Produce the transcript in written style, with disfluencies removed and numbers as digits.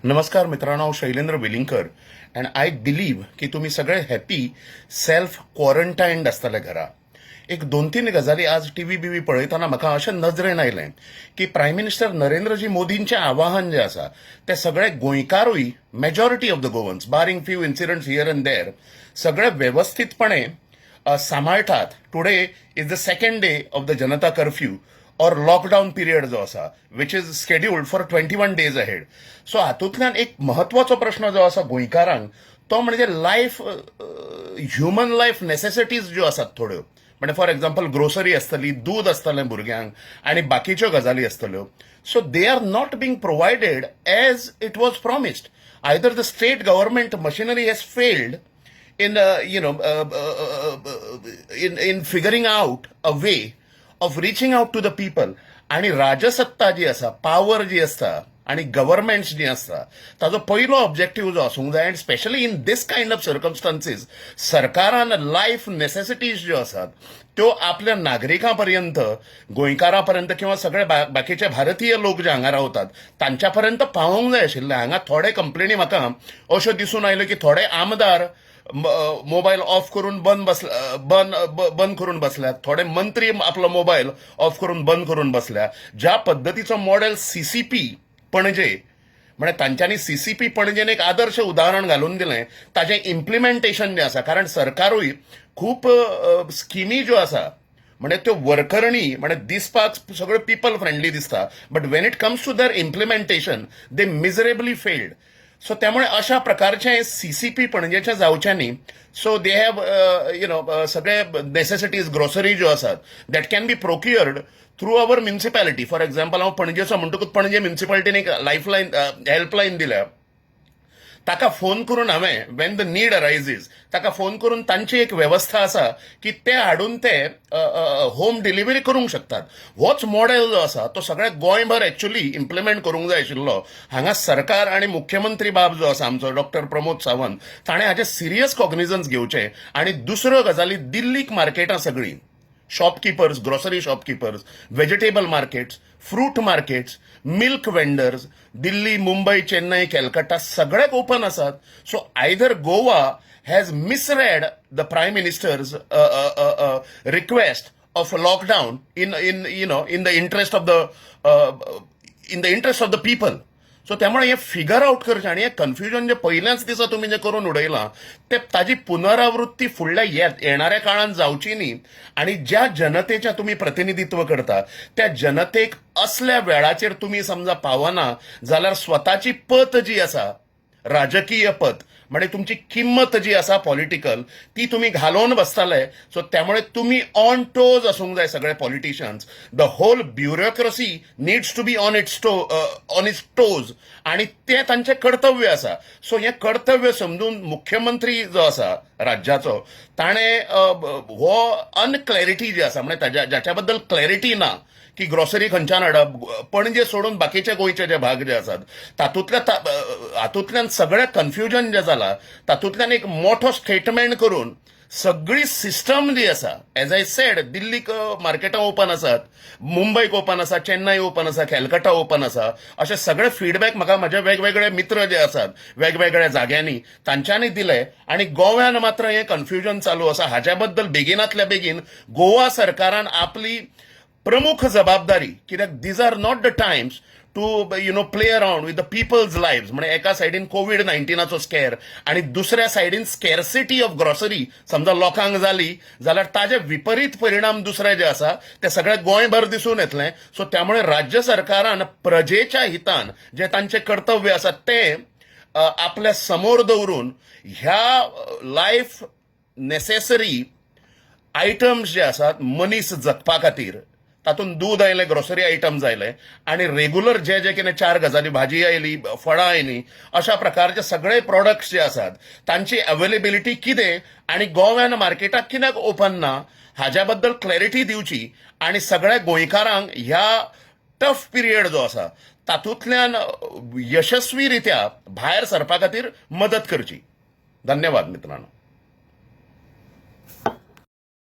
नमस्कार मित्रांनो, हांव Shailendra Velingkar and I believe की तुम्ही सगळे हॅपी सेल्फ क्वॉरंटायन्ड आसतले घरा. एक दोन तीन गजाली आज टीव्ही बीव्ही पळयतना म्हाका अशें नजरेन आयलें की प्रायम मिनिस्टर नरेंद्रजी मोदींचें आवाहन जें आसा तें सगळे गोंयकारूय majority of the Goans barring few incidents here and there सगळे व्यवस्थितपणे सांबाळटात. Today is the second day of the Janata curfew और लॉकडाऊन पिरियड जो आसा which is scheduled for 21 days ahead. So हातूंतल्यान एक महत्वाचो प्रश्न जो आसा गोंयकारांक तो म्हणजे लायफ, ह्युमन लायफ नेसेसिटीज ज्यो आसात थोड्यो, म्हणजे फॉर एक्झाम्पल ग्रोसरी आसतली, दूध आसतलें भुरग्यांक आणि बाकीच्यो गजाली आसतल्यो. So they are not being provided as it was promised. Either the state government machinery has failed in figuring out a way of reaching out to the people. आणि राजसत्ता जी आसा, पॉवर जी आसता आणि गव्हर्नमेंट्स जी आसता ताजो पयलो ऑब्जेक्टिव्ह जो आसूंक जाय. And specially in this kind of circumstances सरकारान लायफ नेसेसिटीज ज्यो आसात त्यो आपल्या नागरिकांपर्यंत, गोंयकारांपर्यंत किंवा सगळे बाकीचे भारतीय लोक जे हांगा रावतात तांच्यापर्यंत पावोवंक जाय आशिल्ले. हांगा थोडे कंप्लेनी म्हाका अश्यो दिसून आयल्यो की थोडे आमदार मोबाईल ऑफ करून बंद करून बसल्यात, थोडे मंत्री आपलो मोबाईल ऑफ करून बंद करून बसल्या. ज्या पद्धतीचो मॉडेल सीसीपी पणजे, म्हणजे तांच्यांनी सीसीपी पणजेन एक आदर्श उदाहरण घालून दिलें ताजें इम्प्लिमेंटेशन जें आसा. कारण सरकारूय खूप स्किमी ज्यो आसा म्हणजे त्यो वर्करणी म्हणजे दिसपाक सगळ्यो पीपल फ्रेंडली दिसता, but when it comes to their implementation they miserably failed. So त्यामुळे अशा प्रकारचे सीसीपी पणजेचे जावचे न्ही. सो दे हॅव सगळे नेसेसिटीज, ग्रोसरी ज्यो आसात that can be procured through our municipality. For example हांव पणजेचो म्हणटकूच पणजे म्युनिसिपालिटीन एक लायफलायन, हेल्पलायन दिल्या. ताका फोन करून हांवें वेन द नीड अरायझीस ताका फोन करून तांची एक व्यवस्था आसा की ते हाडून ते होम डिलिव्हरी करूंक शकतात. होच मॉडेल जो आसा तो सगळ्या गोंयभर एक्च्युअली इम्प्लिमेंट करूंक जाय आशिल्लो. हांगा सरकार आणि मुख्यमंत्री बाब जो आसा आमचो डॉक्टर प्रमोद सावंत ताणें हाचे सिरियस कॉग्निझन्स घेवचे. आणि दुसऱ्यो गजाली, दिल्लीक मार्केटां सगळीं, shopkeepers, grocery shopkeepers, vegetable markets, fruit markets, milk vendors, Delhi, Mumbai, Chennai, Calcutta सगळ्याक ओपन आसात. So either Goa has misread the prime ministers request of lockdown in the interest of the people. सो त्यामुळे हे फिगर आउट करचें आणि हे कन्फ्युजन जे पहिल्याच दिसा तुम्ही जे करून उडयलां ते ताजी पुनरावृत्ती फुडल्या येणाऱ्या काळात जावची न्ही. आणि ज्या जनतेच्या तुम्ही प्रतिनिधित्व करता त्या जनतेक असल्या वेळाचेर तुम्ही समजा पावना जाल्यार स्वताची पत जी आसा, राजकीय पत म्हणजे तुमची किंमत जी आसा पॉलिटिकल, ती तुम्ही घालून बसताले. सो त्यामुळे तुम्ही ऑन टोज असूंक जाय सगळे politicians. The whole bureaucracy needs to be on its toes आणि ते तांचें कर्तव्य आसा. सो हें कर्तव्य समजून मुख्यमंत्री जो आसा राज्याचो ताणें हो अनक्लॅरिटी जी आसा म्हणजे ज्याच्या बद्दल क्लॅरिटी ना की ग्रोसरी खंयच्यान हाडप, पणजे सोडून बाकीचे गोंयचे जे भाग जे आसात हातूंतल्यान सगळें कन्फ्युजन जें जालां तातूंतल्यान एक मोठो स्टेटमेंट करून सगळी सिस्टम जी आसा, एज आय सेड, दिल्लीक मार्केटां ओपन आसात, मुंबयक ओपन आसा, चेन्नई ओपन आसा, कॅलकट्टा ओपन आसा, असे सगळे फीडबॅक म्हाका म्हजे वेगवेगळे मित्र जे आसात वेगवेगळ्या जाग्यांनी तांच्यांनी दिले. आणि गोव्यान मात्र हें कन्फ्युजन चालू आसा. हाच्या बद्दल बेगिनातल्या बेगीन गोवा सरकारान आपली प्रमुख जबाबदारी, कित्याक these are not the times to play around with the people's lives. म्हणजे एका सायडीन कोविड-19 स्कॅर आणि दुसऱ्या सायडीन स्कॅरसिटी ऑफ ग्रोसरी समजा लोकांक जाली जाल्यार ताजे विपरीत परिणाम दुसरे जे आसा ते सगळे गोंयभर दिसून येतले. सो त्यामुळे राज्य सरकारान प्रजेच्या हितान जे तांचे कर्तव्य आसा ते आपल्या समोर दवरून ह्या लायफ नेसेसरी आयटम्स जे आसात मनीस जगपा खातीर, तातूंत दूध आयले, ग्रोसरी आयटम्स आयले आणि रेग्युलर जे जे कितें चार गजाली, भाजी आयली, फळां आयली, अशा प्रकारचे सगळे प्रोडक्ट्स जे आसात तांची अवेलेबिलिटी कितें आणि गोव्यान मार्केटाक कित्याक ओपन ना हाच्या बद्दल क्लॅरिटी दिवची आणि सगळ्या गोंयकारांक ह्या टफ पिरियड जो आसा तातूंतल्यान यशस्वीरित्या भायर सरपा खातीर मदत करची. धन्यवाद मित्रांनो.